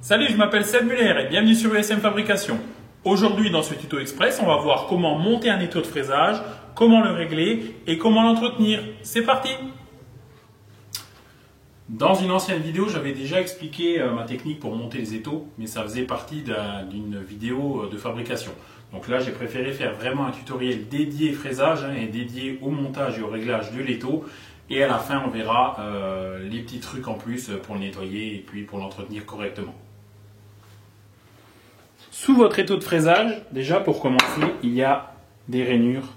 Salut, je m'appelle Seb Muller et bienvenue sur USM Fabrication. Aujourd'hui, dans ce tuto express, on va voir comment monter un étau de fraisage, comment le régler et comment l'entretenir. C'est parti! Dans une ancienne vidéo, j'avais déjà expliqué ma technique pour monter les étaux, mais ça faisait partie d'une vidéo de fabrication. Donc là, j'ai préféré faire vraiment un tutoriel dédié fraisage et dédié au montage et au réglage de l'étau. Et à la fin, on verra les petits trucs en plus pour le nettoyer et puis pour l'entretenir correctement. Sous votre étau de fraisage, déjà pour commencer, il y a des rainures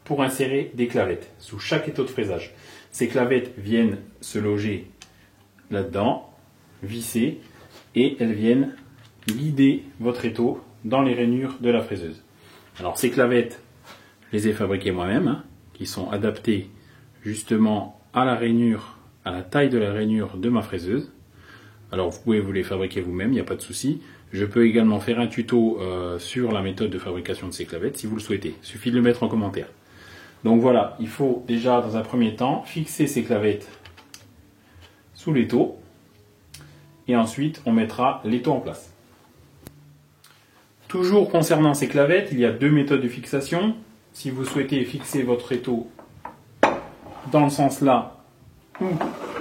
pour insérer des clavettes sous chaque étau de fraisage. Ces clavettes viennent se loger là-dedans, visser, et elles viennent guider votre étau dans les rainures de la fraiseuse. Alors ces clavettes, je les ai fabriquées moi-même, qui sont adaptées justement à la rainure, à la taille de la rainure de ma fraiseuse. Alors vous pouvez vous les fabriquer vous-même, il n'y a pas de souci. Je peux également faire un tuto sur la méthode de fabrication de ces clavettes si vous le souhaitez. Il suffit de le mettre en commentaire. Donc voilà, il faut déjà dans un premier temps fixer ces clavettes sous l'étau. Et ensuite on mettra l'étau en place. Toujours concernant ces clavettes, il y a deux méthodes de fixation. Si vous souhaitez fixer votre étau dans le sens là ou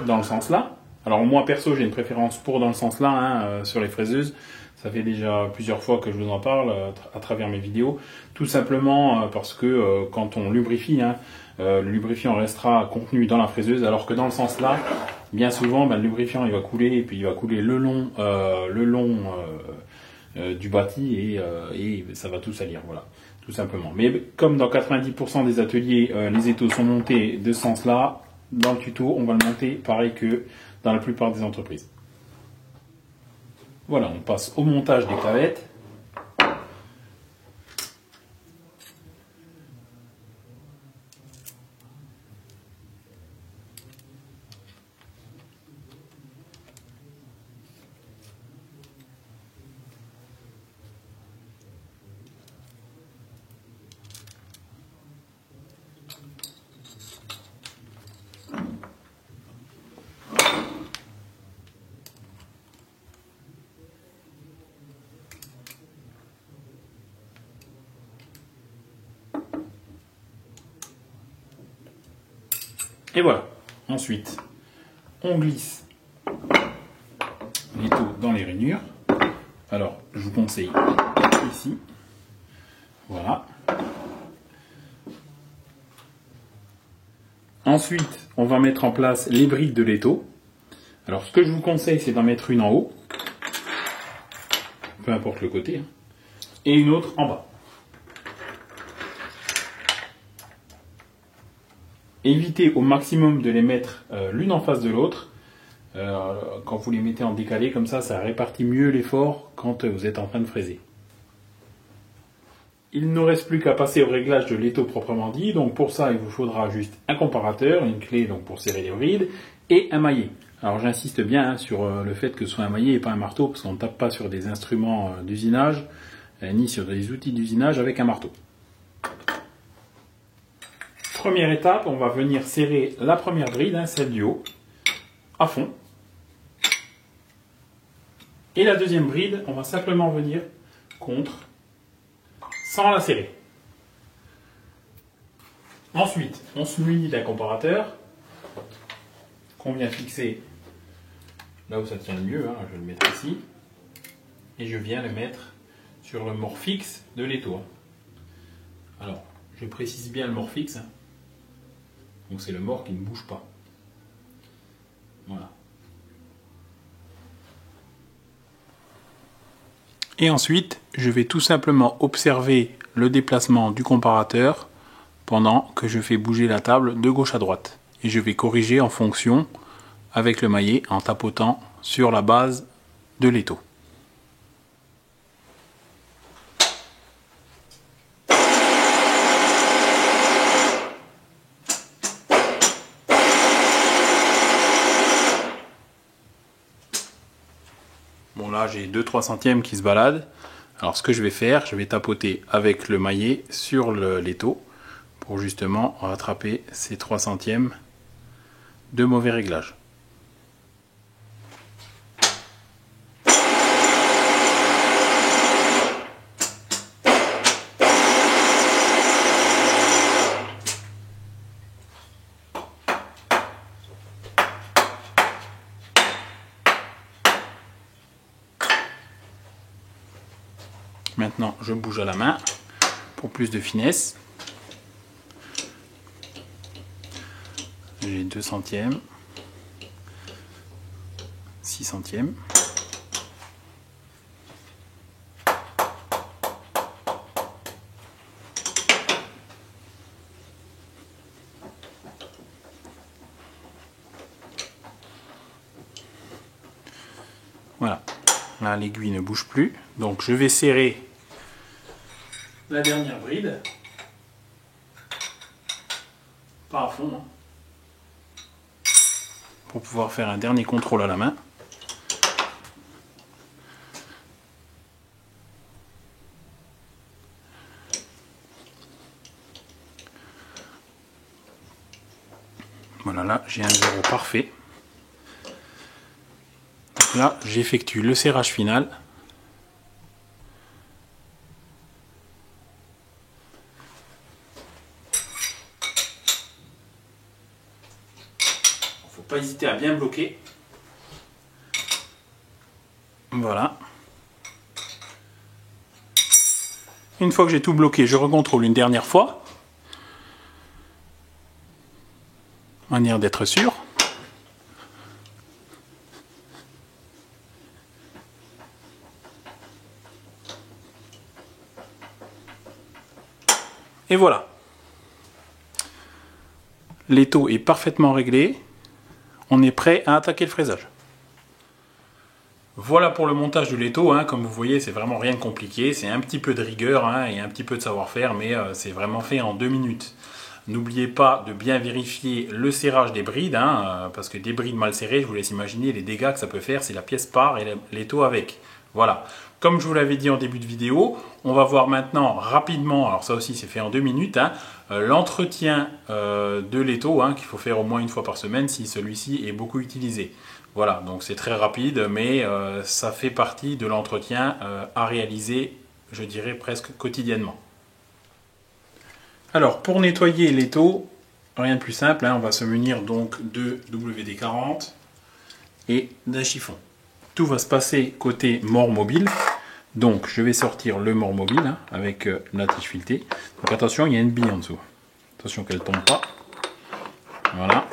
dans le sens là. Alors moi perso j'ai une préférence pour dans le sens là sur les fraiseuses. Ça fait déjà plusieurs fois que je vous en parle à travers mes vidéos. Tout simplement parce que quand on lubrifie, le lubrifiant restera contenu dans la fraiseuse, alors que dans le sens là, bien souvent le lubrifiant il va couler et puis il va couler le long du bâti et ça va tout salir, voilà, tout simplement. Mais comme dans 90% des ateliers, les étaux sont montés de ce sens là, dans le tuto on va le monter pareil que dans la plupart des entreprises. Voilà, on passe au montage des clavettes. Et voilà. Ensuite, on glisse l'étau dans les rainures. Alors, je vous conseille ici. Voilà. Ensuite, on va mettre en place les brides de l'étau. Alors, ce que je vous conseille, c'est d'en mettre une en haut. Peu importe le côté. Et une autre en bas. Évitez au maximum de les mettre l'une en face de l'autre. Quand vous les mettez en décalé, comme ça répartit mieux l'effort quand vous êtes en train de fraiser. Il ne reste plus qu'à passer au réglage de l'étau proprement dit. Donc pour ça, il vous faudra juste un comparateur, une clé donc pour serrer les brides, et un maillet. Alors j'insiste bien sur le fait que ce soit un maillet et pas un marteau, parce qu'on ne tape pas sur des instruments d'usinage, ni sur des outils d'usinage avec un marteau. Première étape, on va venir serrer la première bride, celle du haut, à fond. Et la deuxième bride, on va simplement venir contre, sans la serrer. Ensuite, on se munit d'un comparateur, qu'on vient fixer là où ça tient le mieux, je vais le mettre ici. Et je viens le mettre sur le mort fixe de l'étau. Alors, je précise bien le mort fixe. Donc c'est le mort qui ne bouge pas. Voilà. Et ensuite, je vais tout simplement observer le déplacement du comparateur pendant que je fais bouger la table de gauche à droite. Et je vais corriger en fonction avec le maillet en tapotant sur la base de l'étau. Bon là j'ai 2-3 centièmes qui se baladent. Alors ce que je vais faire, je vais tapoter avec le maillet sur l'étau pour justement rattraper ces 3 centièmes de mauvais réglage. Maintenant, je bouge à la main pour plus de finesse. J'ai 2 centièmes, 6 centièmes. Voilà, là l'aiguille ne bouge plus, donc je vais serrer la dernière bride, pas à fond, hein, pour pouvoir faire un dernier contrôle à la main. Voilà, là j'ai un zéro parfait. Donc là j'effectue le serrage final. Faut pas hésiter à bien bloquer. Voilà. Une fois que j'ai tout bloqué, je recontrôle une dernière fois. Manière d'être sûr. Et voilà. L'étau est parfaitement réglé. On est prêt à attaquer le fraisage. Voilà pour le montage de l'étau, hein. Comme vous voyez, c'est vraiment rien de compliqué. C'est un petit peu de rigueur, hein, et un petit peu de savoir-faire, mais c'est vraiment fait en 2 minutes. N'oubliez pas de bien vérifier le serrage des brides, hein, parce que des brides mal serrées, je vous laisse imaginer les dégâts que ça peut faire si la pièce part et l'étau avec. Voilà. Comme je vous l'avais dit en début de vidéo, on va voir maintenant rapidement, alors ça aussi c'est fait en 2 minutes, hein, l'entretien de l'étau, hein, qu'il faut faire au moins une fois par semaine si celui-ci est beaucoup utilisé. Voilà, donc c'est très rapide, mais ça fait partie de l'entretien à réaliser, je dirais presque quotidiennement. Alors, pour nettoyer l'étau, rien de plus simple, hein, on va se munir donc de WD-40 et d'un chiffon. Tout va se passer côté mort mobile. Donc, je vais sortir le mort mobile, hein, avec la tige filetée. Donc, attention, il y a une bille en dessous. Attention qu'elle ne tombe pas. Voilà.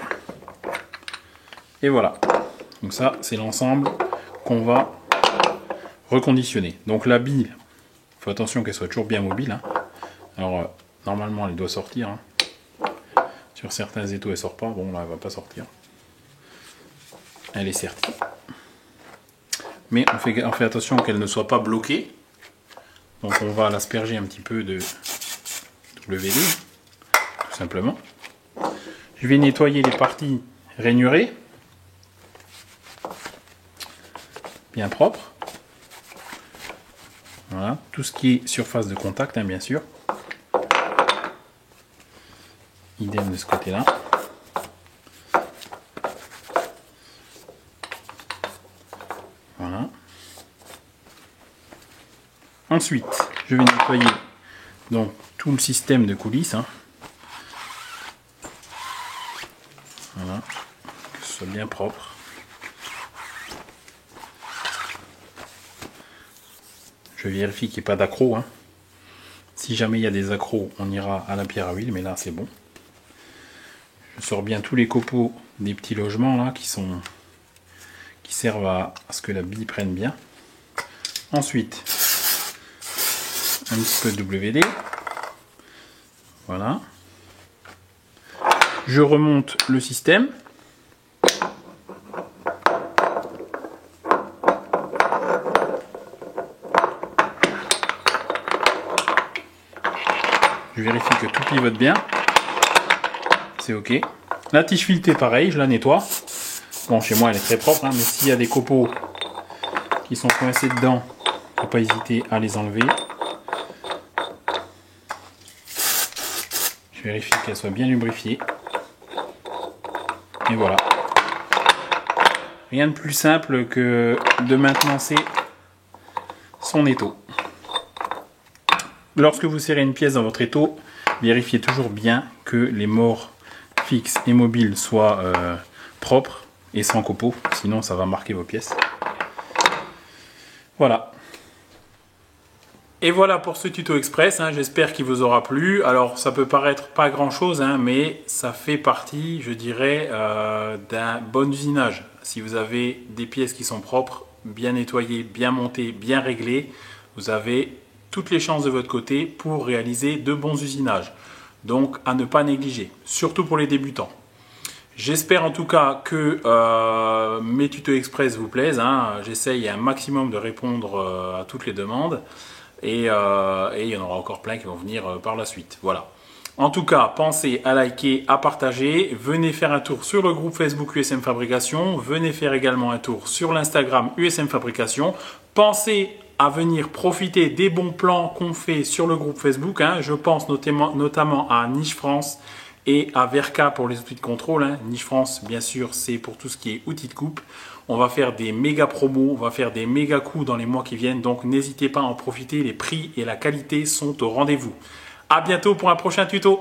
Et voilà. Donc ça, c'est l'ensemble qu'on va reconditionner. Donc la bille, il faut attention qu'elle soit toujours bien mobile, hein. Alors, normalement, elle doit sortir, hein. Sur certains étaux, elle ne sort pas. Bon, là, elle ne va pas sortir. Elle est sertie. Mais on fait attention qu'elle ne soit pas bloquée. Donc on va l'asperger un petit peu de WD, tout simplement. Je vais nettoyer les parties rainurées. Bien propre. Voilà, tout ce qui est surface de contact, hein, bien sûr. Idem de ce côté-là. Voilà. Ensuite, je vais nettoyer donc tout le système de coulisses, hein. Voilà, que ce soit bien propre. Je vérifie qu'il n'y ait pas d'accro, hein. Si jamais il y a des accros, on ira à la pierre à huile, mais là c'est bon. Je sors bien tous les copeaux des petits logements là qui servent à ce que la bille prenne bien. Ensuite, un petit peu de WD. Voilà. Je remonte le système. Je vérifie que tout pivote bien. C'est ok. La tige filetée, pareil, je la nettoie. Bon, chez moi, elle est très propre, hein, mais s'il y a des copeaux qui sont coincés dedans, il ne faut pas hésiter à les enlever. Je vérifie qu'elle soit bien lubrifiée. Et voilà. Rien de plus simple que de maintenancer son étau. Lorsque vous serrez une pièce dans votre étau, vérifiez toujours bien que les morts fixes et mobiles soient propres et sans copeaux, sinon ça va marquer vos pièces. Voilà. Et voilà pour ce tuto express, hein, j'espère qu'il vous aura plu. Alors ça peut paraître pas grand chose, hein, mais ça fait partie, je dirais, d'un bon usinage. Si vous avez des pièces qui sont propres, bien nettoyées, bien montées, bien réglées, vous avez toutes les chances de votre côté pour réaliser de bons usinages. Donc à ne pas négliger, surtout pour les débutants. J'espère en tout cas que mes tutos express vous plaisent, hein. J'essaye un maximum de répondre à toutes les demandes. Et il y en aura encore plein qui vont venir par la suite. Voilà. En tout cas, pensez à liker, à partager. Venez faire un tour sur le groupe Facebook USM Fabrication. Venez faire également un tour sur l'Instagram USM Fabrication. Pensez à venir profiter des bons plans qu'on fait sur le groupe Facebook, hein. Je pense notamment à Niche France et à Verka pour les outils de contrôle, hein. Niche France, bien sûr, c'est pour tout ce qui est outils de coupe. On va faire des méga promos, on va faire des méga coups dans les mois qui viennent. Donc n'hésitez pas à en profiter, les prix et la qualité sont au rendez-vous. À bientôt pour un prochain tuto.